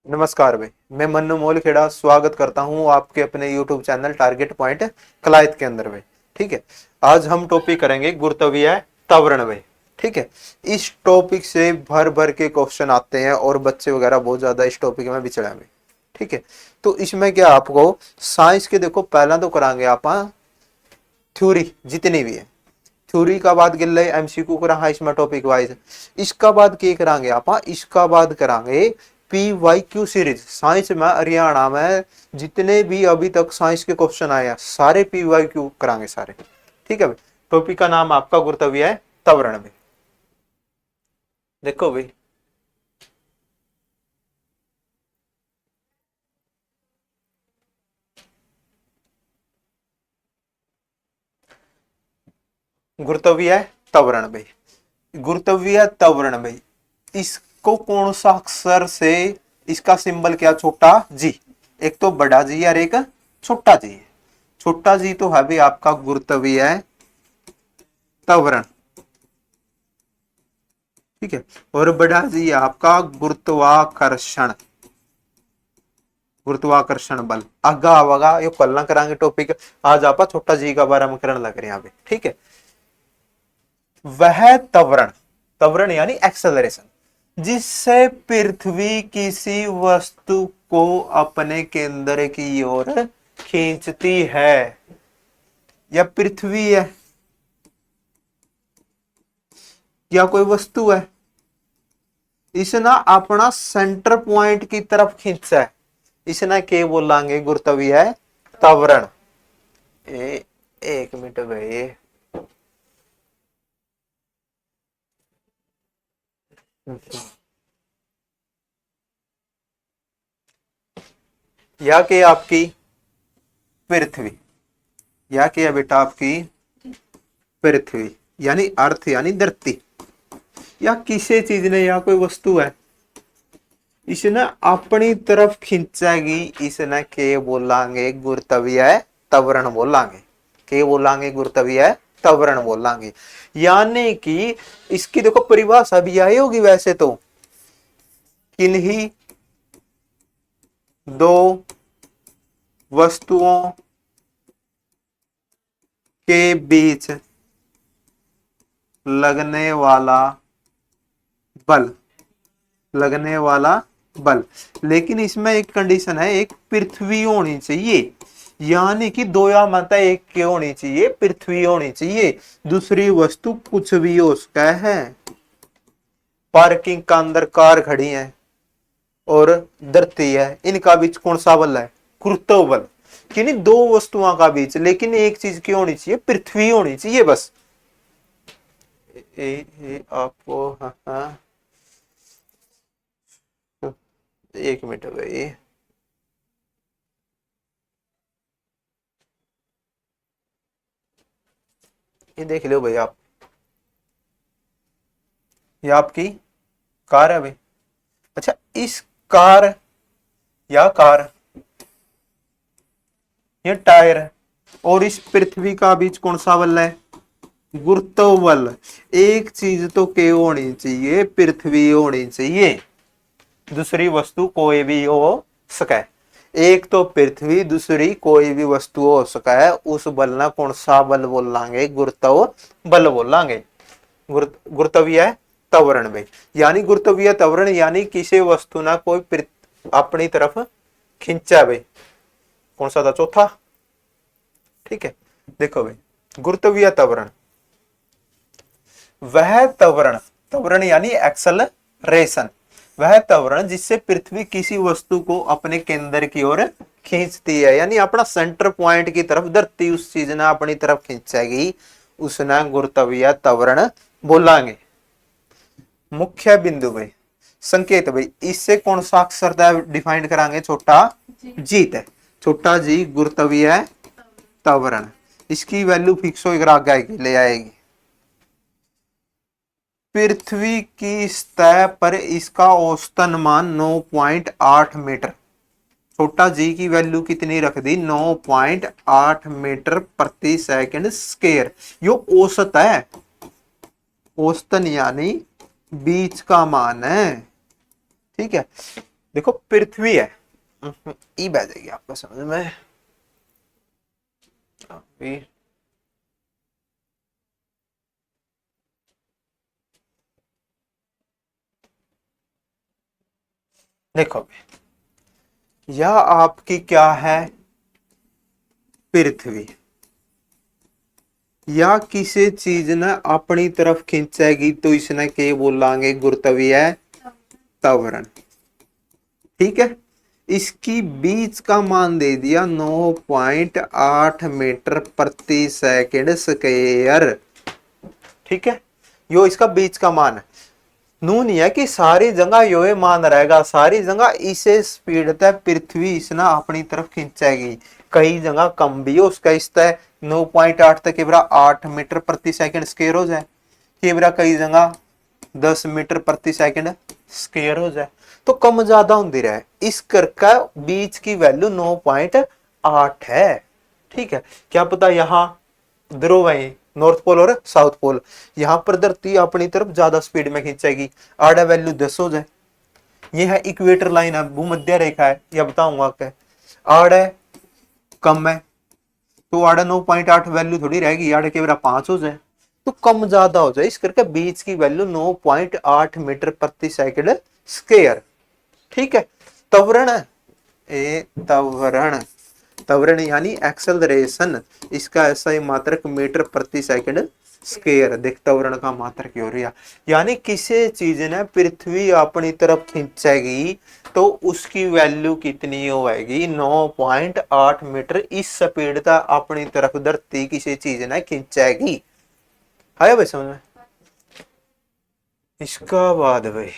नमस्कार भाई, मैं मन्नू मोलखेड़ा स्वागत करता हूं आपके अपने YouTube channel target point Kalayat के अंदर भाई। ठीक है, आज हम टॉपिक करेंगे गुरुत्वीय त्वरण भाई। ठीक है, इस टॉपिक से भर भर के क्वेश्चन आते हैं और बच्चे वगैरह बहुत ज्यादा इस टॉपिक में बिछड़े हैं भाई। ठीक है, तो इसमें क्या आपको साइंस के देखो पहला तो करांगे आप थ्योरी जितनी भी है, थ्योरी का बाद गिल्ले एमसीक्यू करा इसमें टॉपिक वाइज। इसका बाद क्या करांगे आप, इसका बाद करांगे P Y Q series. Science में हरियाणा में जितने भी अभी तक साइंस के क्वेश्चन आए हैं सारे पी वाई क्यू करांगे सारे। ठीक है भाई, टॉपिक का नाम आपका गुरुत्वीय त्वरण में। देखो भाई, गुरुत्वीय त्वरण भाई, गुरुत्वीय त्वरण भाई, इसको कौन सा अक्षर से, इसका सिंबल क्या, छोटा जी। एक तो बड़ा जी और एक छोटा जी है। छोटा जी तो है भी आपका गुरुत्वीय त्वरण। ठीक है, और बड़ा जी आपका गुरुत्वाकर्षण, गुरुत्वाकर्षण बल। आगा आवागा ये कल ना करांगे टॉपिक, आज आप छोटा जी का बारे में करने लग रहे हैं यहाँ पे। ठीक है, वह त्वरण, त्वरण यानी एक्सेलरेशन, जिससे पृथ्वी किसी वस्तु को अपने केंद्र की ओर खींचती है। या पृथ्वी है या कोई वस्तु है, इसे ना अपना सेंटर पॉइंट की तरफ खींचा है, इसे ना के बोलांगे गुरुत्वीय त्वरण। एक मिनट भाई, या के आपकी पृथ्वी, या के बेटा आपकी पृथ्वी यानी अर्थ यानी धरती, या किसी चीज ने या कोई वस्तु है इसने अपनी तरफ खींचेगी, इसने के बोलांगे गुरुत्वीय त्वरण बोलांगे। के बोलांगे गुरुत्वीय त्वरण बोलांगे। यानी कि इसकी देखो परिभाषा भी आई होगी वैसे तो, किन्हीं दो वस्तुओं के बीच लगने वाला बल, लगने वाला बल। लेकिन इसमें एक कंडीशन है, एक पृथ्वी होनी चाहिए, यानी कि दो या मात्रा एक के होनी चाहिए, पृथ्वी होनी चाहिए। दूसरी वस्तु कुछ भी हो सकता है। पार्किंग का अंदर कार खड़ी है और धरती है, इनका बीच कौन सा बल है, गुरुत्व बल। यानी दो वस्तुओं का बीच, लेकिन एक चीज की होनी चाहिए, पृथ्वी होनी चाहिए बस। आपको हाँ हाँ, एक मिनट भाई, ये देख लो भाई आप, ये आपकी कार है भाई। अच्छा, इस कार या कार, ये टायर है और इस पृथ्वी का बीच कौन सा बल है, गुरुत्व बल। एक चीज तो के होनी चाहिए, पृथ्वी होनी चाहिए, दूसरी वस्तु कोई भी हो सके। एक तो पृथ्वी, दूसरी कोई भी वस्तु हो सके, उस बल ना कौन सा बल बोलांगे, गुरुत्व बल बोलांगे, गुरुत्वीय त्वरण भाई। यानी गुरुत्वीय त्वरण यानी किसी वस्तु ना कोई अपनी तरफ खींचा भाई। कौन सा था चौथा, ठीक है। देखो भाई, गुरुत्वीय त्वरण, वह त्वरण, त्वरण यानी एक्सेलरेशन, वह त्वरण जिससे पृथ्वी किसी वस्तु को अपने केंद्र की ओर खींचती है, यानी अपना सेंटर पॉइंट की तरफ धरती उस चीज ने अपनी तरफ खींचेगी, उसने गुरुत्वीय त्वरण बोलांगे। मुख्य बिंदु भाई, संकेत भाई, इससे कौन सा अक्षर डिफाइन करांगे, छोटा जीत है, छोटा जी गुरुत्वीय त्वरण। इसकी वैल्यू फिक्स होकर आगे आएगी, ले आएगी। पृथ्वी की सतह पर इसका औसतन मान 9.8 मीटर, छोटा जी की वैल्यू कितनी रख दी, 9.8 मीटर प्रति सेकंड स्क्वायर। यो औसत है, औसतन यानी बीच का मान है। ठीक है, देखो पृथ्वी है, ई बह जाएगी आपको समझ में। अभी देखो, यह आपकी क्या है, पृथ्वी। या किसी चीज ने अपनी तरफ खींचेगी तो इसने के बोलांगे गुरुत्वीय त्वरण। ठीक है, इसकी बीच का मान दे दिया 9.8 मीटर प्रति सेकंड स्क्वायर। ठीक है, यो इसका बीच का मान है। नू नहीं है कि सारी जगह यो ही मान रहेगा, सारी जगह इसे स्पीड तक पृथ्वी इसने अपनी तरफ खींचेगी। कई जगह कम भी हो उसका इस तय 9.8 तक केवरा 8 मीटर प्रति सेकंड स्क्वायर हो जाए, केवरा कई जगह 10 मीटर प्रति सेकंड स्क्वायर हो जाए, तो कम ज्यादा होती रहे। इस करके बीच की वैल्यू 9.8 है। ठीक है, क्या पता यहाँ ध्रुव है, नॉर्थ पोल और साउथ पोल, यहां पर धरती अपनी तरफ ज्यादा स्पीड में खींचेगी, आड़ा वैल्यू 10 हो जाए। ये है इक्वेटर लाइन है, भूमध्य रेखा है, यह बताऊंगा क्या। आड़ा कम है तो आड़ा 9.8 वैल्यू थोड़ी रहेगी, आड़ा के बराबर 5 हो जाए, तो कम ज्यादा हो जाए। इस करके बीच की वैल्यू 9.8 मीटर प्रति सेकंड स्क्वायर। ठीक है, त्वरण ए त्वरण, त्वरण यानी एक्सेलरेशन, इसका ऐसा ही मात्रक मीटर प्रति सेकंड स्क्वायर। देख त्वरण का मात्रक क्यों रिया, यानी किसी चीज ने पृथ्वी अपनी तरफ खींचेगी तो उसकी वैल्यू कितनी होगी, 9.8 मीटर इस स्पीड का अपनी तरफ धरती किसी चीज ने खींचेगी। आया भाई समझ में। इसका बाद भाई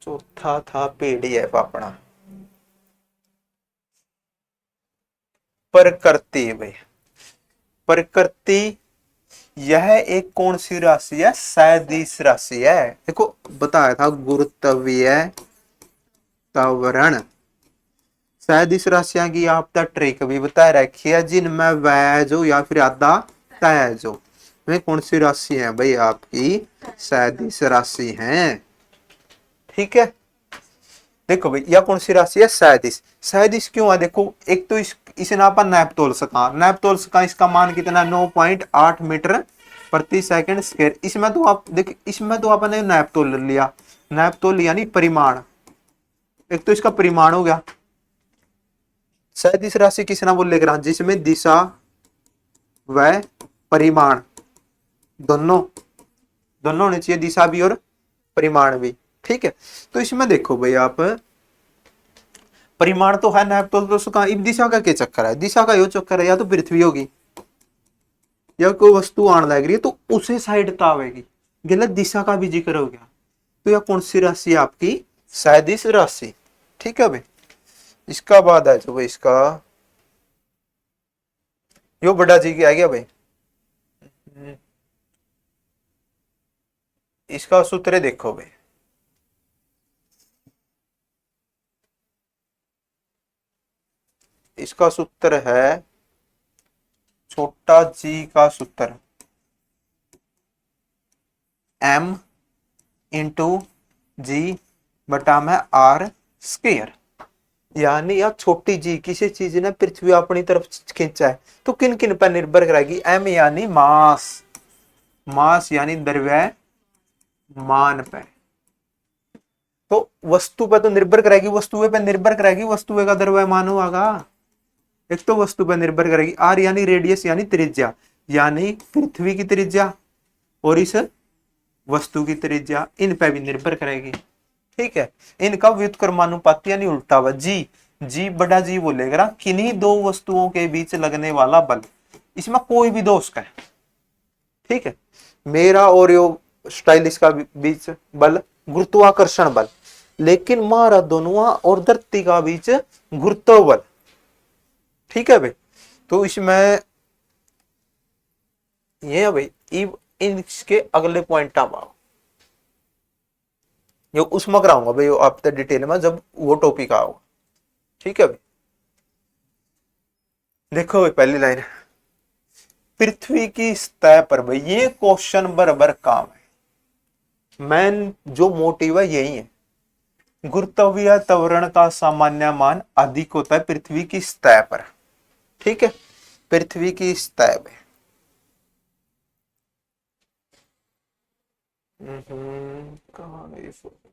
चौथा था पीडीएफ अपना प्रकृति। भाई प्रकृति यह एक कौन सी राशि है, सदिश राशि है। देखो बताया था गुरुत्वीय त्वरण, सदिश राशियां की आप तक ट्रिक भी बता रखी है, जिनमें वह जो या फिर आधा तय जो में कौन सी राशि है भाई, आपकी सदिश राशि है। ठीक है, देखो भाई यह कौन सी राशि है, सदिश। सदिश क्यों है, देखो एक तो इसे ना अपन नैप तोल सका, नैप तोल सका, इसका मान कितना 9.8 मीटर प्रति सेकंड स्क्वायर। इसमें तो आप देख, इसमें तो आपने नैप तोल लिया, नैप तोल यानी परिमाण, एक तो इसका परिमाण हो गया। सदिश राशि किस ना बोलेगा, जिसमें दिशा व परिमाण दोनों दोनों होने चाहिए, दिशा भी और परिमाण भी। ठीक है, तो इसमें देखो भाई आप परिमाण तो है नैप तोल, तो उसका दिशा का क्या चक्कर है, दिशा का यो चक्कर है, या तो पृथ्वी होगी या कोई वस्तु आने लग रही है तो उसे साइड आवेगी, गलत दिशा का भी जिक्र हो गया। तो यह कौन सी राशि है, आपकी सदिश राशि। ठीक है भाई, इसका बाद है जो भाई इसका यो बड़ा जी आ गया भाई, इसका सूत्र देखो भाई, इसका सूत्र है छोटा जी का सूत्र m इंटू जी बटा में आर स्क्वायर। यानी यह छोटी जी किसी चीज ने पृथ्वी अपनी तरफ खींचा है तो किन किन पर निर्भर करेगी, m यानी मास, मास यानी द्रव्यमान पे, तो वस्तु पर तो निर्भर करेगी, वस्तुएं पर निर्भर करेगी, वस्तुएं का द्रव्यमान होगा। एक तो वस्तु पर निर्भर करेगी, आर यानी रेडियस यानी त्रिज्या, यानी पृथ्वी की त्रिज्या और इस वस्तु की त्रिज्या, इन पर भी निर्भर करेगी। ठीक है, इनका व्युत्क्रमानुपात यानी उल्टा हुआ, जी जी बड़ा जी बोलेगा किन्हीं दो वस्तुओं के बीच लगने वाला बल, इसमें कोई भी दोष का है। ठीक है, मेरा और यो स्टाइलिश का बीच बल गुरुत्वाकर्षण बल, लेकिन मारा दोनों और धरती का बीच गुरुत्व बल। ठीक है भाई, तो इसमें ये है भाई, इसके अगले पॉइंट आप आओ, ये उसमें कराऊंगा भाई आप तक डिटेल में जब वो टॉपिक आओगा। ठीक है भाई, देखो भाई पहली लाइन, पृथ्वी की सतह पर भाई, ये क्वेश्चन बराबर काम है, मेन जो मोटिव है यही है। गुरुत्वीय त्वरण का सामान्य मान अधिक होता है पृथ्वी की सतह पर। ठीक है, पृथ्वी की सतह पे। कहाँ गई फोटो?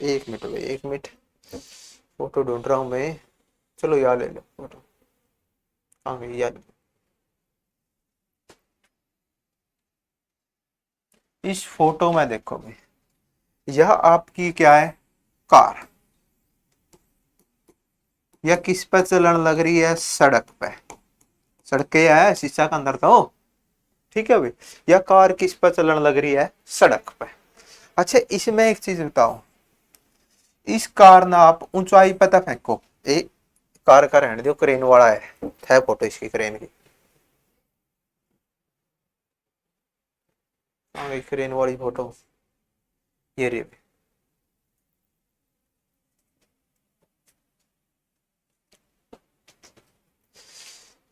एक मिनट भाई, एक मिनट, फोटो ढूंढ रहा हूं मैं। चलो यार ले लो फोटो। कहाँ गई यार? इस फोटो में देखो भाई, यह आपकी क्या है, कार। यह किस पर चलन लग रही है, सड़क पे। सड़क के है, शीशा का अंदर तो। ठीक है भाई, यह कार किस पर चलन लग रही है, सड़क पे। अच्छा, इसमें एक चीज बताओ, इस कार ना आप ऊंचाई पता फेंको। एक कार का रहने दो, क्रेन वाला है फोटो इसकी, क्रेन की। हाँ भाई, क्रेन वाली फोटो ये रही।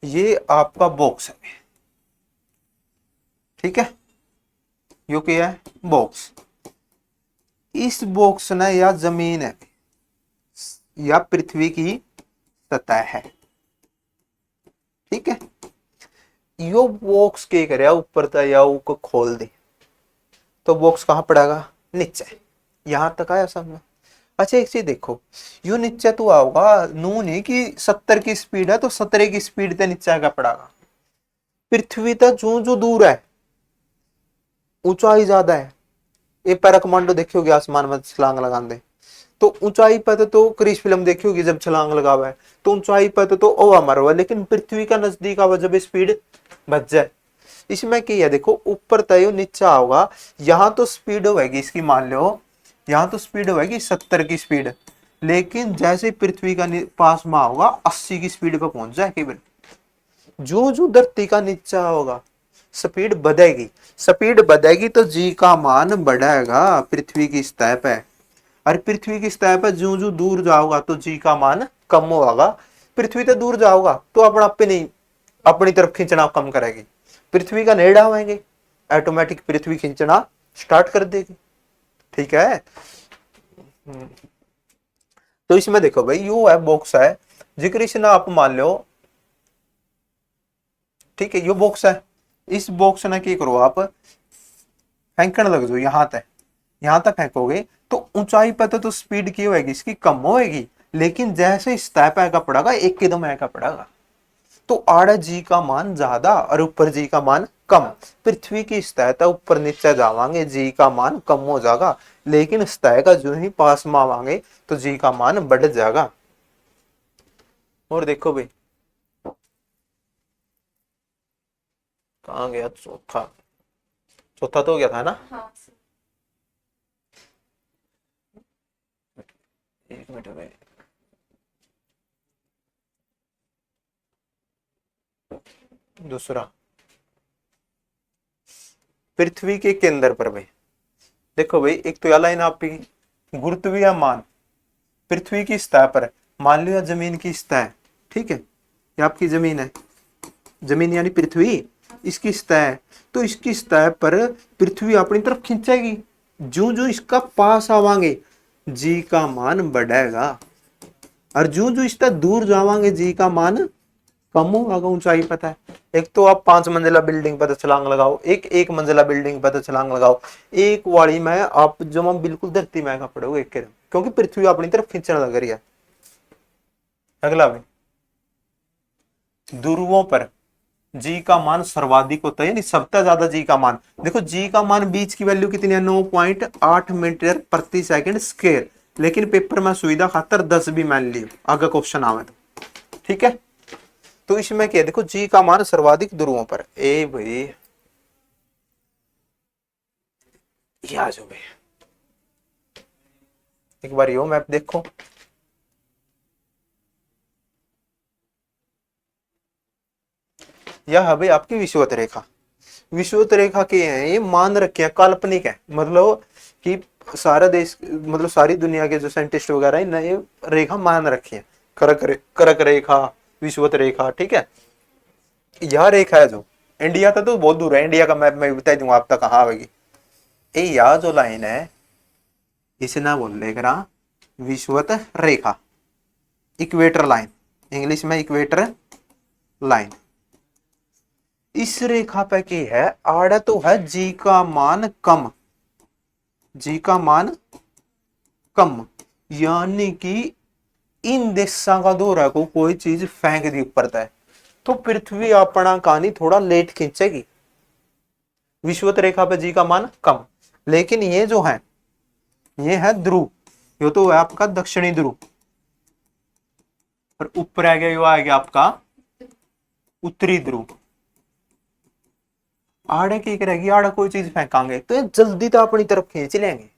ये आपका बॉक्स है, ठीक है, यो क्या है, बॉक्स। इस बॉक्स ना या जमीन है या पृथ्वी की सतह है। ठीक है, यो बॉक्स के करे ऊपर तक को खोल दे तो बॉक्स कहां पड़ेगा, नीचे। यहां तक आया समझ। अच्छा एक चीज देखो, यो नीचे तो आओगा नू नहीं कि 70 की स्पीड है तो 17 की स्पीड से नीचे आएगा पड़ेगा। पृथ्वी तक जो जो दूर है, ऊंचाई ज्यादा है। ये पैराकमांडो देखी होगी, आसमान में छलांग लगाते तो ऊंचाई पर तो क्रिश फिल्म देखी होगी, जब छलांग लगावा है तो ऊंचाई पर तो ओवा मर हुआ, लेकिन पृथ्वी का नजदीक आवा जब स्पीड बच जाए। इसमें क्या है देखो, ऊपर तय नीचा होगा। यहाँ तो स्पीड होगी इसकी, मान लो यहाँ तो स्पीड होगी 70 की स्पीड, लेकिन जैसे पृथ्वी का पास में होगा 80 की स्पीड पर पहुंच जाए केवल। जो जो धरती का नीचा होगा स्पीड बढ़ेगी। स्पीड बढ़ेगी तो जी का मान बढ़ेगा पृथ्वी की सतह पे। और पृथ्वी की सतह पर जो जो दूर जाओगा तो जी का मान कम होगा। पृथ्वी से दूर जाओगा तो अपना पे नहीं, अपनी तरफ खींचना कम करेगी। पृथ्वी का नेड़ा आएंगे, ऑटोमेटिक पृथ्वी खींचना स्टार्ट कर देगी। ठीक है, तो इसमें देखो भाई, यू है बॉक्स है, जिक्र से ना आप मान लो। ठीक है, यो बॉक्स है, इस बॉक्स ने क्या करो आप, फेंकने लग जाओ यहाँ तक फेंकोगे तो ऊंचाई पर तो स्पीड की होगी इसकी कम होगी, लेकिन जैसे सतह पे आएगा पड़ेगा एक कदम आएगा पड़ेगा तो आड़े जी का मान ज्यादा और ऊपर जी का मान कम। पृथ्वी की सतह तक ऊपर नीचे जावांगे जी का मान कम हो जाएगा, लेकिन सतह का जो ही पास में आवांगे तो जी का मान बढ़ जाएगा। और देखो भाई, कहाँ गया चौथा? चौथा तो हो गया था ना। हाँ। एक मिनट में, दूसरा, पृथ्वी के केंद्र पर भाई देखो भाई, एक तो लाइन आपकी गुरुत्वीय मान पृथ्वी की सतह पर, मान लिया जमीन की सतह। ठीक है, ये आपकी जमीन है, जमीन यानी पृथ्वी, इसकी सतह है तो इसकी सतह पर पृथ्वी अपनी तरफ खींचेगी। जो जो इसका पास आवांगे जी का मान बढ़ेगा, और जो जो इसका दूर जावांगे जी का मान कम होगा। ऊंचाई पता है, एक तो आप 5 मंजिला बिल्डिंग पर छलांग लगाओ, एक मंजिला बिल्डिंग पर छलांग लगाओ, एक वाली में आप जमा बिल्कुल धरती में पड़ोगे एक कदम, क्योंकि पृथ्वी अपनी तरफ खींचने लग रही है। अगला भी, ध्रुवों पर जी का मान सर्वाधिक होता है, यानी सबसे ज्यादा जी का मान। देखो जी का मान बीच की वैल्यू कितनी है, 9.8 मीटर प्रति सेकंड स्क्वायर, लेकिन पेपर में सुविधा खातर 10 भी मान लियो आगे क्वेश्चन आवे तो। ठीक है, तो इसमें क्या देखो, जी का मान सर्वाधिक ध्रुवों पर। ए भाई ये आ जाओ भाई, एक बार यो मैप देखो। यह है भाई आपकी विषुवत रेखा। विषुवत रेखा के हैं ये मान रखे हैं, काल्पनिक है, मतलब कि सारा देश, मतलब सारी दुनिया के जो साइंटिस्ट वगैरह है ये रेखा मान रखी है, करक रेखा, विषुवत रेखा। ठीक है, यह रेखा है जो इंडिया का तो बहुत दूर है, इंडिया का मैप मैं बता दूंगा आप तक कहाँ आएगी। ये यह जो लाइन है इसे ना बोल लेगा विषुवत रेखा, इक्वेटर लाइन, इंग्लिश में इक्वेटर लाइन। इस रेखा पे की है आड़ा तो है जी का मान कम, जी का मान कम, यानी कि इन दिशा का दौरा को कोई चीज फेंक दी ऊपर है तो पृथ्वी अपना कहानी थोड़ा लेट खींचेगी। विषुवत रेखा पे जी का मान कम, लेकिन ये जो है ये है ध्रुव, ये तो है आपका दक्षिणी ध्रुव, और ऊपर आ गया, यो आ गया आपका उत्तरी ध्रुव। आड़े की करेगी, आड़ा कोई चीज फेंकांगे तो ये जल्दी तो अपनी तरफ खींच लेंगे,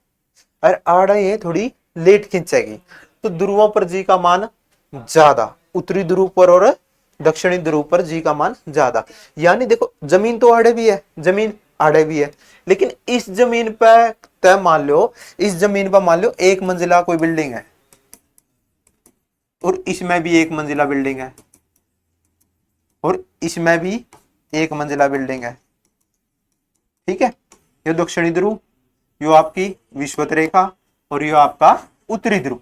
और आड़ा ये थोड़ी लेट खींचेगी। तो ध्रुवों पर जी का मान ज्यादा, उत्तरी ध्रुव पर और दक्षिणी ध्रुव पर जी का मान ज्यादा। यानी देखो जमीन तो आड़े भी है, जमीन आड़े भी है, लेकिन इस जमीन पर तय मान लो, इस जमीन पर मान लो एक मंजिला कोई बिल्डिंग है, और इसमें भी एक मंजिला बिल्डिंग है, और इसमें भी एक मंजिला बिल्डिंग है। ठीक है, ये दक्षिणी ध्रुव, यो आपकी विषुवत रेखा, और यो आपका उत्तरी ध्रुव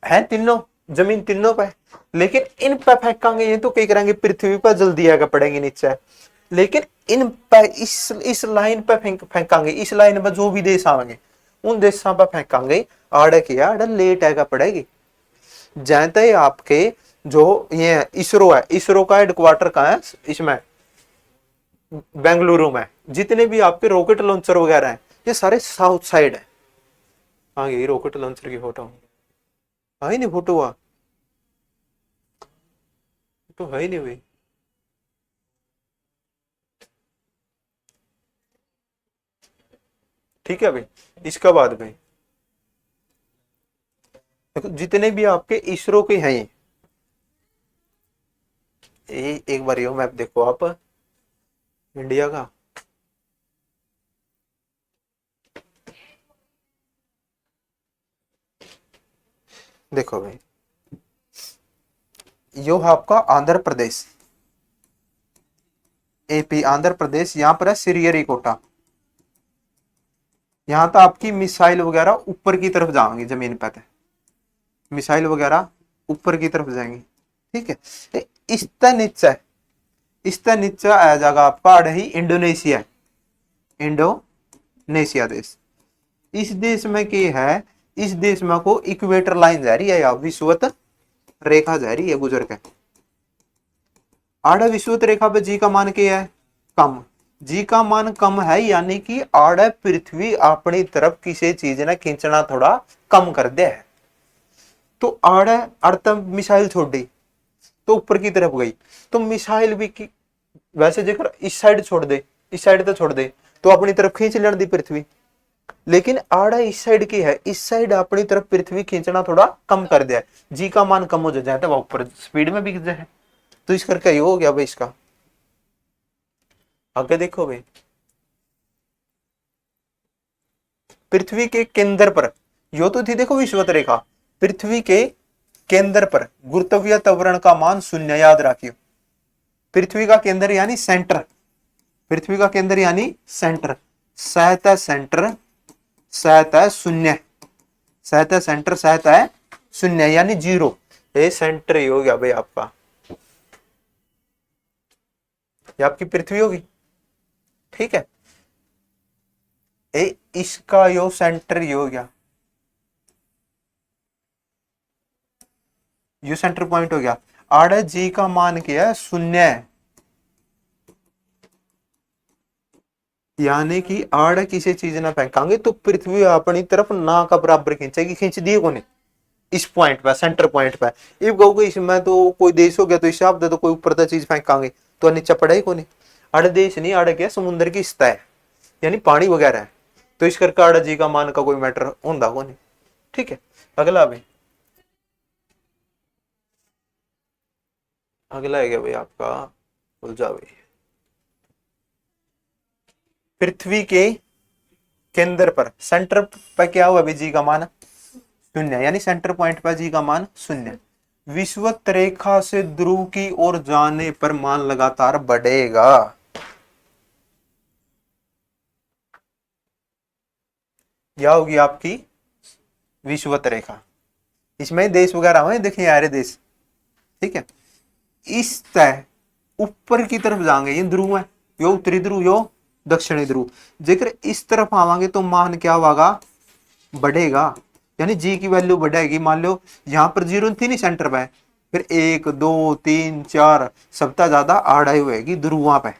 है, तीनों जमीन तीनों पे। लेकिन इन पे फेंकांगे ये तो कई करेंगे पृथ्वी पर जल्दी आएगा पड़ेंगे नीचे, लेकिन इन पे इस लाइन पे फेंकांगे, इस लाइन पर जो भी देश आएंगे उन देशों पर फेंकांगे, आड़े की आड़े लेट आएगा पड़ेगी। जानते ही आपके जो ये इसरो है, इसरो का हेडक्वार्टर कहाँ है, इसमें बेंगलुरु में। जितने भी आपके रॉकेट लॉन्चर वगैरह हैं ये सारे साउथ साइड है। हाँ ये रॉकेट लॉन्चर की फोटो है ही नहीं, फोटो हुआ तो है ही नहीं भाई। ठीक है भाई, इसका बाद भाई देखो जितने भी आपके इसरो के हैं ये एक बार यो मैप देखो आप इंडिया का, देखो भाई यो है आपका आंध्र प्रदेश, एपी आंध्र प्रदेश, यहां पर है श्रीहरिकोटा। यहां तो आपकी मिसाइल वगैरह ऊपर की तरफ जाएंगी, जमीन पे मिसाइल वगैरह ऊपर की तरफ जाएंगी। ठीक है, इसका नीचे आ जाएगा आपका अड़ही इंडोनेशिया, इंडोनेशिया देश। इस देश में क्या है, इस देश में को इक्वेटर लाइन जा रही है या विषुवत रेखा जा रही है गुजर के। आड़ा विषुवत रेखा पे जी का मान क्या है, कम। जी का मान कम है यानी कि आड़ा पृथ्वी अपनी तरफ किसी चीज ने खींचना थोड़ा कम कर दे है। तो आड़ा अर्थ मिसाइल छोड़ दी तो ऊपर की तरफ गई, तो मिसाइल भी की वैसे जेकर इस साइड छोड़ दे, इस साइड तो छोड़ दे तो अपनी तरफ खींच लेने दी पृथ्वी। लेकिन आड़ा इस साइड की है, इस साइड अपनी तरफ पृथ्वी खींचना थोड़ा कम कर दिया, जी का मान कम हो जाए तो वह ऊपर स्पीड में बिक जाए। तो इस करके ये हो गया भाई इसका। आगे देखो भाई, पृथ्वी के केंद्र पर, यो तो थी देखो विषुवत रेखा, पृथ्वी के केंद्र पर गुरुत्वीय त्वरण का मान शून्य, याद रखियो। पृथ्वी का केंद्र यानी सेंटर, पृथ्वी का केंद्र यानी सेंटर, सहता सेंटर, सहता शून्य, सहता सेंटर, सहता शून्य यानी जीरो। ये सेंटर ही हो गया भाई आपका, ये आपकी पृथ्वी होगी। ठीक है, इसका यो सेंटर ये हो गया, यो सेंटर पॉइंट हो गया। आड़े जी का मान क्या है, शून्य, यानी कि आड़े किसी चीज ना फेंकांगे तो पृथ्वी अपनी तरफ ना का बराबर खींचेगी, खींच दिए को नहीं इस पॉइंट पे, सेंटर पॉइंट पे। इफ कहोगे इसमें तो कोई देश हो गया तो इस हिसाब से तो कोई ऊपर चीज फेंकांगे तो नीचे पड़ेगी को नहीं। आड़े देश नहीं, आड़े क्या समुद्र की सतह यानी पानी वगैरह है, तो इस करके आड़ा जी का मान का कोई मैटर होता को नहीं। ठीक है, अगला भाई, अगला है क्या भाई आपका, उलझा भाई, पृथ्वी के केंद्र पर सेंटर पर क्या हुआ भाई, जी का मान शून्य, यानी सेंटर पॉइंट पर जी का मान शून्य। विषुवत रेखा से ध्रुव की ओर जाने पर मान लगातार बढ़ेगा। यह होगी आपकी विषुवत रेखा। इसमें देश वगैरह हुए देखिए यार देश, ठीक है। इस तय ऊपर की तरफ जाएंगे, ये ध्रुव है, यो उत्तरी ध्रुव, यो दक्षिणी ध्रुव। जेकर इस तरफ आवांगे तो मान क्या होगा, बढ़ेगा, यानी जी की वैल्यू बढ़ेगी। मान लो यहाँ पर जीरो थी नहीं सेंटर पे, फिर 1 2 3 4 सबसे ज्यादा आड़ाई होगी ध्रुवा पे,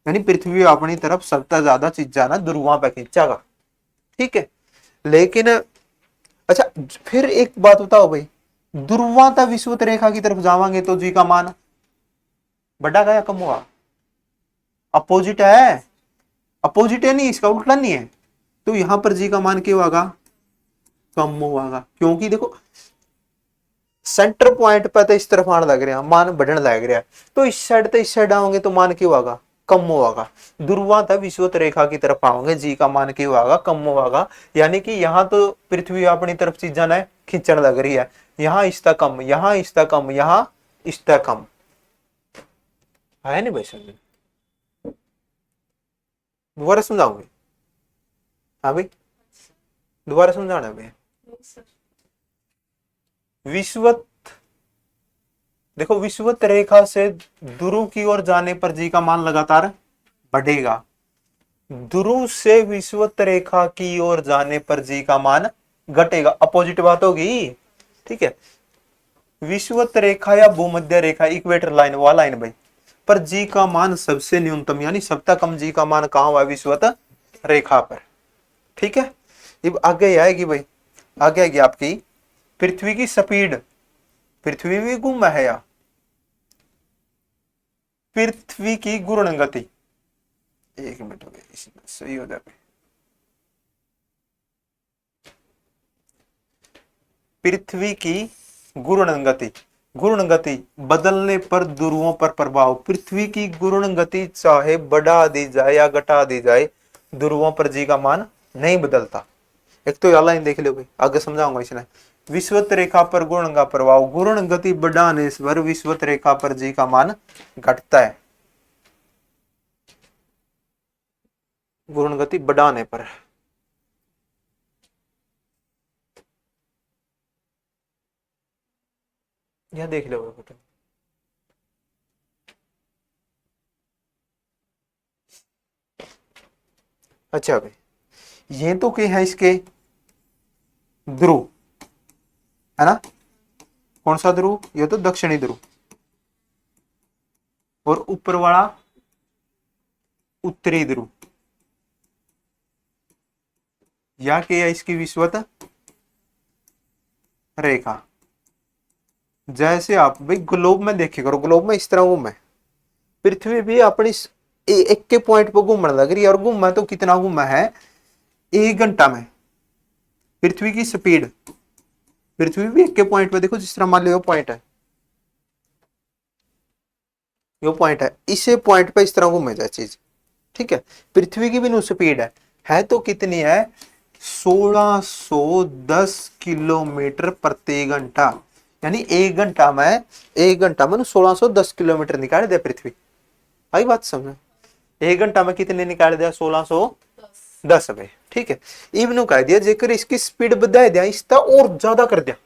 यानी पृथ्वी अपनी तरफ सबसे ज्यादा चीजा ना ध्रुवा पे खींचागा, ठीक है। लेकिन अच्छा फिर एक बात बताओ भाई, ध्रुवाता विषुवत रेखा की तरफ जावांगे तो जी का मान बढ़ा या कम हुआ? अपोजिट है, अपोजिट है, नहीं इसका उल्टा नहीं है, तो यहां पर जी का मान क्या होगा, कम होगा। क्योंकि देखो सेंटर पॉइंट पे तो इस तरफ आने लग रहा है, मान बढ़ने लग रहा है, तो इस साइड आओगे तो मान क्यों होगा, कम होगा। ध्रुवाता विषुवत रेखा की तरफ आओगे जी का मान क्यों होगा, कम होगा। यानी कि यहाँ तो पृथ्वी अपनी तरफ चीजा ने खींचने लग रही है, यहाँ इसका कम, यहाँ इसका कम, यहाँ इसका कम है नहीं भाई समझ। दोबारा समझाऊंगे, हाँ भाई दोबारा समझाना भाई। विषुवत देखो, विषुवत रेखा से ध्रुव की ओर जाने पर जी का मान लगातार बढ़ेगा, ध्रुव से विषुवत रेखा की ओर जाने पर जी का मान घटेगा, अपोजिट बात होगी, ठीक है। विषुवत रेखा या भूमध्य रेखा इक्वेटर लाइन वाला लाइन भाई पर जी का मान सबसे न्यूनतम यानी सबसे कम जी का मान कहां हुआ, विषुवत रेखा पर, ठीक है। अब आगे आएगी भाई, आगे आएगी आपकी पृथ्वी की स्पीड, पृथ्वी भी घूम है या पृथ्वी की घूर्ण गति, एक मिनट हो गया इसमें सही हो जाए। पृथ्वी की घूर्ण गति, घूर्ण गति बदलने पर ध्रुवों पर प्रभाव, पृथ्वी की घूर्ण गति चाहे बढ़ा दी जाए या घटा दी जाए ध्रुवों पर जी का मान नहीं बदलता। एक तो यह लाइन देख लो भाई, आगे समझाऊंगा इसने। विषुवत रेखा पर घूर्ण का प्रभाव, घूर्ण गति बढ़ाने पर विषुवत रेखा पर जी का मान घटता है, घूर्ण गति बढ़ाने पर। यह देख लो बेटा, अच्छा भाई ये तो क्या है इसके ध्रुव है ना, कौन सा ध्रुव, ये तो दक्षिणी ध्रुव, और ऊपर वाला उत्तरी ध्रुव, या क्या है इसकी विषुवत रेखा। जैसे आप भाई ग्लोब में देखे करो, ग्लोब में इस तरह घूमे, पृथ्वी भी अपनी एक के पॉइंट पर घूमने लग रही है, और घूमा तो कितना घूमा है, 1 घंटा में पृथ्वी की स्पीड, पृथ्वी भी एक के पॉइंट पे देखो, जिस तरह मान लो पॉइंट है, यो पॉइंट है, इसे पॉइंट पे इस तरह घूमे जाए चीज, ठीक है। पृथ्वी की भी नो स्पीड है तो कितनी है, 1610 किलोमीटर प्रति घंटा, यानी 1 घंटा में 1610 किलोमीटर निकाल दिया पृथ्वी। आई बात समझ, 1 घंटा में कितने निकाल दिया, 1610 में, ठीक है। इवन कह दिया जेकर इसकी स्पीड बढ़ा दिया, इसका और ज्यादा कर दिया,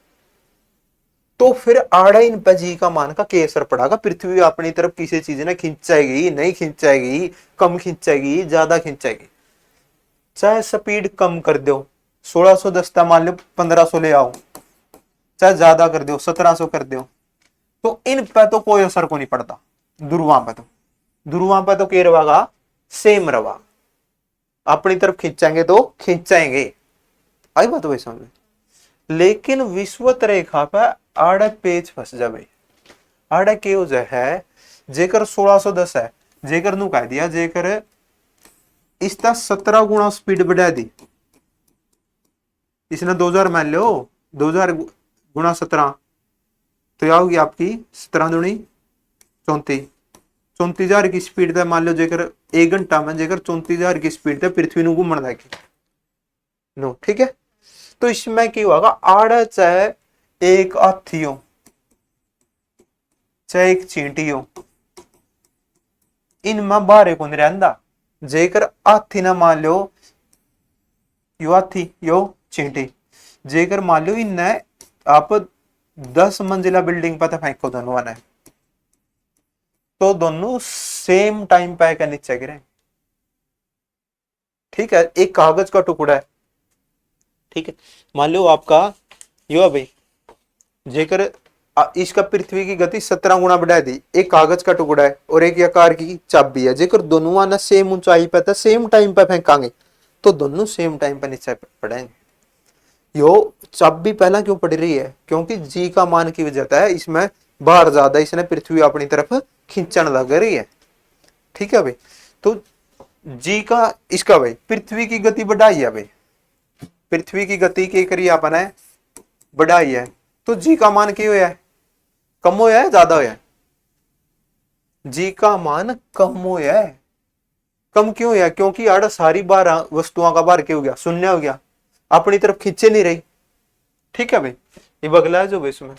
तो फिर आड़ा इन पे जी का मान का क्या असर पड़ेगा, पृथ्वी अपनी तरफ किसी चीज ने खींचाएगी, नहीं खींचाएगी, कम खींचाएगी, ज्यादा खींचाएगी। चाहे स्पीड कम कर दो, 1610 था मान लो 1500 ले आओ, चाहे ज्यादा कर दो 1700 कर दो, तो इन पे तो कोई असर को नहीं पड़ता, ध्रुवा पे तो, ध्रुवा पे तो क्या रवागा, सेम रवा, अपनी तरफ खींचाएंगे तो खींचाएंगे। आई बात वही समझ। लेकिन विषुवत रेखा पे आड़े पेज फंस जाए, आड़े के हो जाए है, जेकर 1610 है, जेकर नु कह दिया जेकर इसका 17 गुना स्पीड बढ़ा दी, इसने 2000 मान लो, 2000 गुना 17 तो यह होगी आपकी 17 दूनी 34, 34,000 की स्पीड थे मान लो, जेकर 1 घंटा में जेकर 34,000 की स्पीड थे पृथ्वी नु घूमने लगी नो, ठीक है। तो इसमें क्या होगा, आड़ा चाहे एक हाथी हो चाहे एक चींटी हो, इनमें बारे को नहीं रहता, जेकर हाथी ना मान लो यो हाथी यो चींटी। जेकर मान लो इन आप 10 मंजिला बिल्डिंग पर फेंको दोनों ने, तो दोनों सेम टाइम पे का नीचे गिरे। ठीक है, एक कागज का टुकड़ा है, ठीक है, मान लो आपका यो भाई, जेकर इसका पृथ्वी की गति 17 गुना बढ़ा दी, एक कागज का टुकड़ा है और एक आकार की चाबी है, जेकर दोनों ना सेम ऊंचाई पे था, सेम टाइम पे फेंकांगे तो दोनों सेम टाइम पे नीचे पड़ेंगे। यो चाबी पहला क्यों पड़ रही है, क्योंकि जी का मान की वजह है, इसमें बाहर ज्यादा, इसने पृथ्वी अपनी तरफ खींचने लग रही है। ठीक है भाई, तो जी का इसका भाई पृथ्वी की गति बढ़ाई है भाई, पृथ्वी की गति के करिए अपन है बढ़ाई है, तो जी का मान क्यों है, कम होया है ज्यादा होया है, जी का मान कम होया है। कम क्यों होया, क्योंकि आड़ सारी बार वस्तुओं का भार क्या हो गया, शून्य हो गया, अपनी तरफ खींचे नहीं रही। ठीक है भाई, ये बगला है जो भाई इसमें,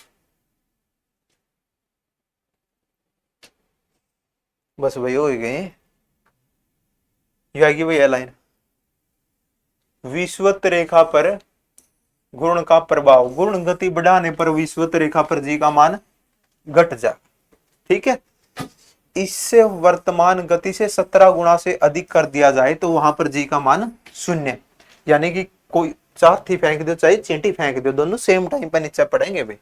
बस भाई हो गए, ये आएगी भाई लाइन, विषुवत रेखा पर गुण का प्रभाव, गुण गति बढ़ाने पर विषुवत रेखा पर जी का मान घट जा। ठीक है, इससे वर्तमान गति से 17 गुना से अधिक कर दिया जाए तो वहां पर जी का मान शून्य, यानी कि कोई चाथी फेंक दो चाहे चींटी फेंक दो, दोनों सेम टाइम पर नीचे पड़ेंगे भाई।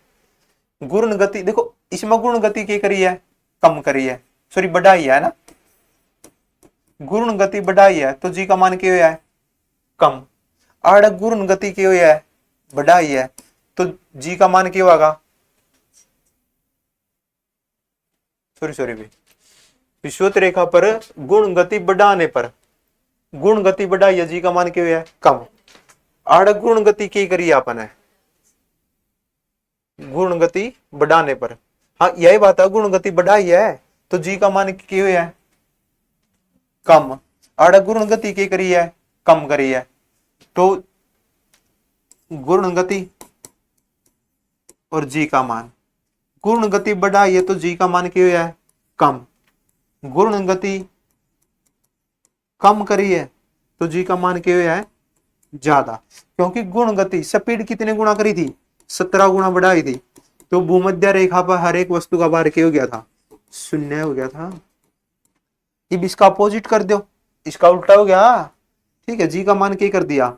गुण गति देखो, इसमें गुण गति क्या करी है, कम करी है, सॉरी बढ़ाई है ना, गुण गति बढ़ाई है तो जी का मान क्या हुआ है, कम। आड़ गुण गति क्या हुआ है, बढ़ाई है, तो जी का मान क्या होगा, सॉरी भाई, विषुवत रेखा पर गुण गति बढ़ाने पर, गुण गति बढ़ाई है, जी का मान क्या हुआ है, कम। आड़ गुण गति की करी अपन है, गुण गति बढ़ाने पर, हाँ यही बात है, गुण गति बढ़ाई है तो जी का मान क्या हुआ है, कम। आड़ गुण गति की करी है, कम करी है, तो गुण गति और जी का मान, गुण गति बढ़ाई है तो जी का मान क्या हुआ है, कम। गुण गति कम करी है तो जी का मान क्या हुआ है, ज्यादा, क्योंकि गुण गति स्पीड कितने गुना करी थी, 17 गुना बढ़ाई थी, तो भूमध्य रेखा पर हर एक वस्तु का भार क्या हो गया था, शून्य हो गया था। अब इसका अपोजिट कर दो, इसका उल्टा हो गया। ठीक है, जी का मान क्या कर दिया,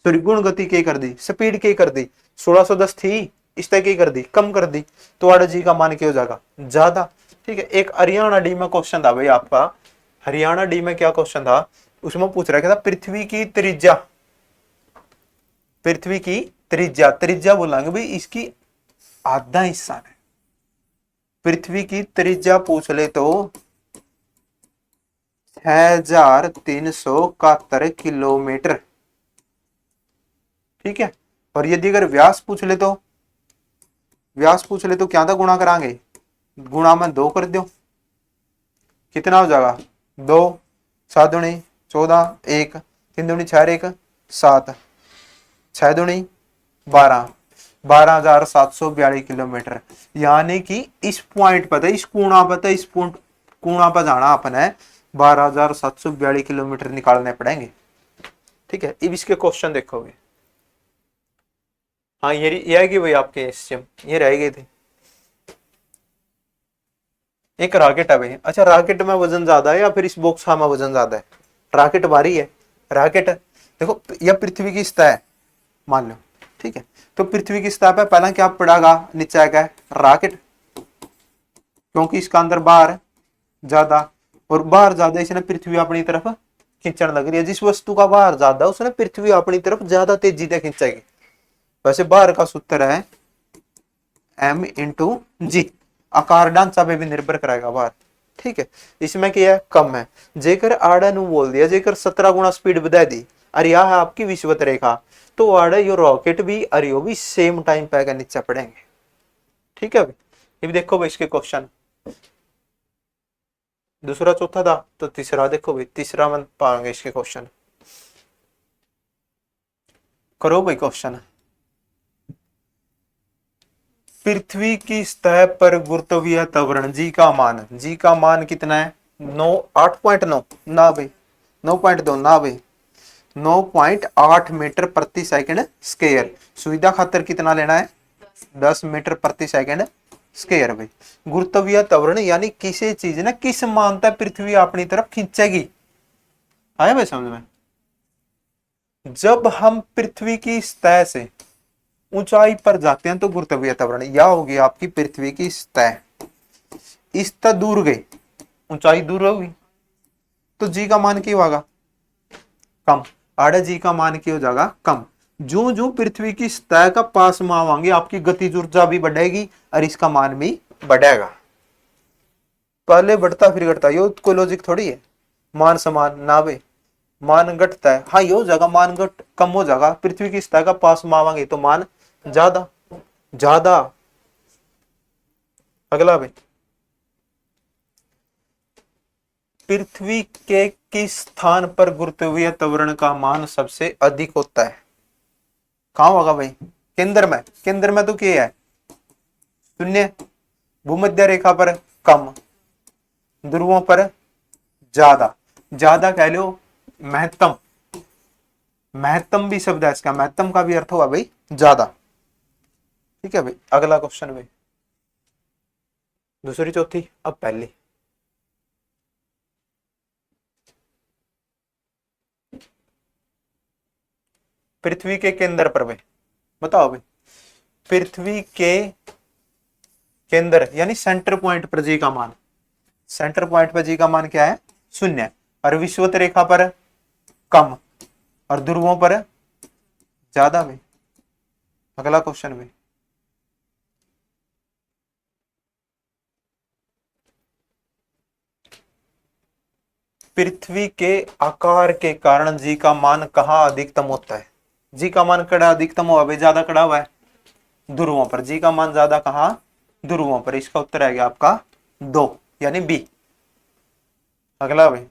सॉरी गुण गति क्या कर दी, स्पीड क्या कर दी, 1610 थी, इस तरह क्या कर दी, कम कर दी, तो आड़ जी का मान क्या हो जाएगा, ज्यादा। ठीक है, एक हरियाणा डी में क्वेश्चन था भाई आपका, हरियाणा डी में क्या क्वेश्चन था, उसमें पूछ रहा था पृथ्वी की त्रिज्या, पृथ्वी की त्रिज्या, त्रिज्या बोलेंगे भाई इसकी आधा हिस्सा है, पृथ्वी की त्रिज्या पूछ ले तो 6371 किलोमीटर। ठीक है, और यदि अगर व्यास पूछ ले तो, व्यास पूछ ले तो क्या था, गुणा करांगे, गुणा में 2 कर दो, कितना हो जाएगा, 2, 7 दूनी 14, 1, 3 दूनी 4, 1 7, 6 दूनी 12, 12,742 किलोमीटर। यानी कि इस पॉइंट पर, इस कोणा पर, इस कोणा पर जाना अपन है 12,742 किलोमीटर निकालने पड़ेंगे। ठीक है, अब इसके क्वेश्चन देखोगे, हाँ ये आएगी भाई आपके एसएम, ये रह गए थे। एक रॉकेट है भाई, अच्छा रॉकेट में वजन ज्यादा है या फिर इस बॉक्स में वजन ज्यादा है, रॉकेट भारी है, रॉकेट देखो यह पृथ्वी की सतह है मान लो, ठीक है, तो पृथ्वी की सतह पे पहला क्या पड़ेगा, नीचे आएगा रॉकेट, क्योंकि इसका अंदर बाहर ज्यादा, और बाहर ज्यादा इसने पृथ्वी अपनी तरफ खींचने लग रही है, जिस वस्तु का बाहर ज्यादा उसने पृथ्वी अपनी तरफ ज्यादा तेजी से खींचेगी। वैसे बाहर का सूत्र है m/g, आकार ढांचा पे भी निर्भर करेगा बाहर। ठीक है, इसमें क्या है, कम है, जेकर आड़ा नु बोल दिया, जेकर 17 गुना स्पीड बढ़ा दी, अरे यह है आपकी विषुवत रेखा, तो आड़े यो रॉकेट भी अरे यो भी सेम टाइम पे नीचे पड़ेंगे। ठीक है, ये भी देखो भाई इसके क्वेश्चन, दूसरा चौथा था तो तीसरा देखो भाई, तीसरा में पाएंगे इसके क्वेश्चन, करो भाई क्वेश्चन। पृथ्वी की सतह पर गुरुत्वीय त्वरण जी का मान, जी का मान कितना है, 8.9 ना भाई 9.2 ना भाई 9.8 मीटर प्रति सेकंड स्क्वायर। सुविधा खातर कितना लेना है? 10 मीटर प्रति सेकंड स्क्वायर भाई। गुरुत्वीय त्वरण यानी किसी चीज ने किस मान तक पृथ्वी अपनी तरफ खींचेगी। आया भाई समझ में? जब हम पृथ्वी की सतह से ऊंचाई पर जाते हैं तो गुरुत्वीय त्वरण यह होगी आपकी पृथ्वी की सतह, इस तक दूर गई, ऊंचाई दूर होगी तो जी का मान क्या होगा? कम। आड़े जी का मान क्या हो जाएगा? कम। जो जो पृथ्वी की सतह का पास में आवांगे आपकी गतिज ऊर्जा भी बढ़ेगी और इसका मान भी बढ़ेगा। पहले बढ़ता फिर घटता, यो कोई लॉजिक थोड़ी है। मान समान ना वे, मान घटता है, हाँ ये हो जाएगा, मान घट कम हो जाएगा, पृथ्वी की सतह का पास में आवांगे तो मान ज्यादा ज्यादा। अगला भाई, पृथ्वी के किस स्थान पर गुरुत्वीय त्वरण का मान सबसे अधिक होता है? कहां होगा भाई? केंद्र में। केंद्र में तो क्या है? शून्य। भूमध्य रेखा पर कम, ध्रुवों पर ज्यादा। ज्यादा कह लो महत्तम, महत्तम भी शब्द है इसका, महत्तम का भी अर्थ हुआ भाई ज्यादा। ठीक है भाई। अगला क्वेश्चन भाई, दूसरी चौथी अब पहली। पृथ्वी के केंद्र पर भाई बताओ भाई, पृथ्वी के केंद्र यानी सेंटर पॉइंट पर जी का मान, सेंटर पॉइंट पर जी का मान क्या है? शून्य। और विषुवत रेखा पर कम और ध्रुवों पर ज्यादा भाई। अगला क्वेश्चन भाई, पृथ्वी के आकार के कारण जी का मान कहाँ अधिकतम होता है? जी का मान कड़ा अधिकतम हुआ भाई, ज्यादा कड़ा हुआ है ध्रुवों पर। जी का मान ज्यादा कहाँ? ध्रुवों पर। इसका उत्तर आ गया आपका 2 यानी बी। अगला भाई,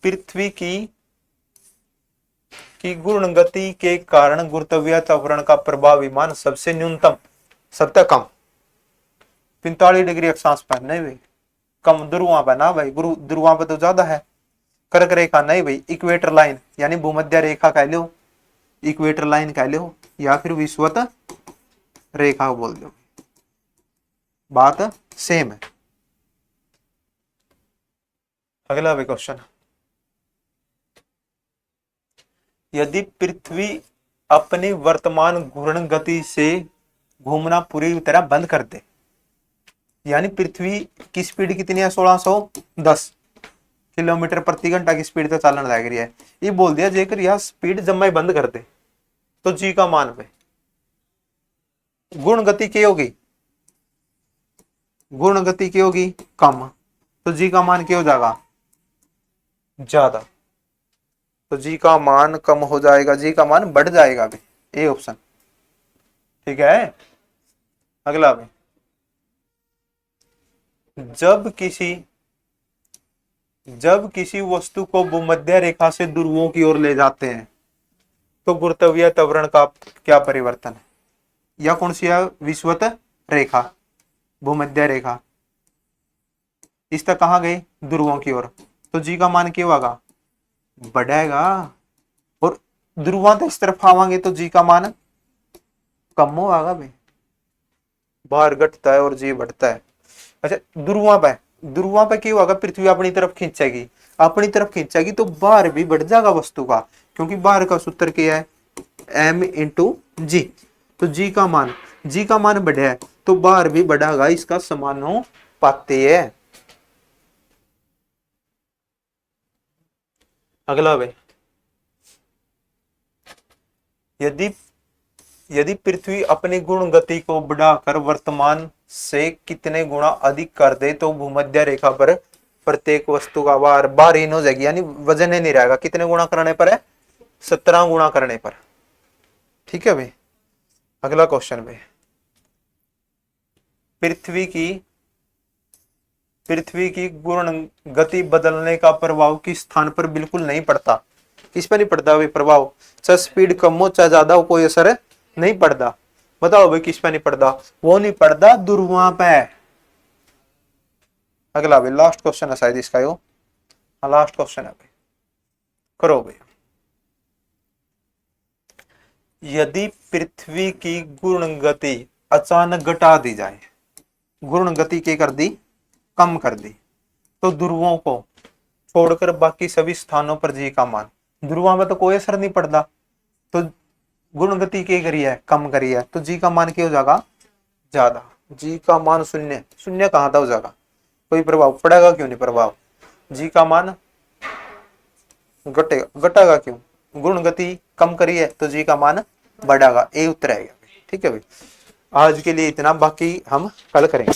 पृथ्वी की गुण गति के कारण गुरुत्वीय त्वरण का प्रभावी मान सबसे न्यूनतम, सबसे कम 45 डिग्री अक्षांश पर नहीं भाई, कम ध्रुवा पर ना भाई, गुरु ध्रुवा पर तो ज्यादा है। कर्क रेखा नहीं भाई, इक्वेटर लाइन यानी भूमध्य रेखा कह लो, इक्वेटर लाइन कह लो, या फिर विषुवत रेखा बोल दो, बात सेम है। अगला भी क्वेश्चन, यदि पृथ्वी अपनी वर्तमान घूर्ण गति से घूमना पूरी तरह बंद कर दे, यानी पृथ्वी की स्पीड कितनी है? 1610 किलोमीटर प्रति घंटा की स्पीड तो चालन लग रही है। ये बोल दिया जेकर यह स्पीड जब मैं बंद कर दे तो जी का मान पे गुण गति क्या होगी? गुण गति क्या होगी? कम। तो जी का मान क्या हो जाएगा? ज्यादा। तो जी का मान कम हो जाएगा, जी का मान बढ़ जाएगा भी, ए ऑप्शन ठीक है। अगला भी, जब किसी वस्तु को भूमध्य रेखा से ध्रुवों की ओर ले जाते हैं तो गुरुत्वीय त्वरण का क्या परिवर्तन है? या कौन सी है? विषुवत रेखा, भूमध्य रेखा, इस तक कहां गए? ध्रुवों की ओर। तो जी का मान क्या होगा? बढ़ेगा। और ध्रुवा तो इस तरफ आवांगे तो जी का मान कम होगा भाई, बाहर घटता है और जी बढ़ता है। अच्छा, ध्रुवा पे क्या होगा? पृथ्वी अपनी तरफ खींचेगी, अपनी तरफ खींचेगी तो बाहर भी बढ़ जाएगा वस्तु का, क्योंकि बाहर का सूत्र क्या है? m इंटू जी। तो जी का मान बढ़े है तो बाहर भी बढ़ेगा, इसका समानुपाती है। अगला भाई, यदि यदि पृथ्वी अपनी गुण गति को बढ़ाकर वर्तमान से कितने गुना अधिक कर दे तो भूमध्य रेखा पर प्रत्येक वस्तु का भार बारहीन हो जाएगी, यानी वजन ही नहीं रहेगा। कितने गुना करने पर है? 17 गुना करने पर। ठीक है भाई। अगला क्वेश्चन भाई, पृथ्वी की गुण गति बदलने का प्रभाव किस स्थान पर बिल्कुल नहीं पड़ता? किस पर नहीं पड़ता भाई प्रभाव? चाहे स्पीड कम हो चाहे ज्यादा हो, कोई असर नहीं पड़ता। बताओ भाई किस पे नहीं पड़ता? वो नहीं पड़ता ध्रुवा पे। अगला भाई लास्ट क्वेश्चन है शायद इसका, यो लास्ट क्वेश्चन है भाई, करो भैया। यदि पृथ्वी की गुण गति अचानक घटा दी जाए, गुण गति क्या कर दी, कम कर दी, तो ध्रुवों को छोड़कर बाकी सभी स्थानों पर जी का मान, ध्रुवों में तो कोई असर नहीं पड़ता, तो गुण गति क्या करी है, कम करी है, तो जी का मान क्या हो जाएगा, ज्यादा। जी का मान शून्य, शून्य कहां था हो जाएगा, कोई प्रभाव पड़ेगा क्यों नहीं प्रभाव, जी का मान घटेगा, घटेगा क्यों, गुण गति कम करी है तो जी का मान बढ़ेगा, ये उत्तर आएगा। ठीक है भाई, आज के लिए इतना, बाकी हम कल करेंगे।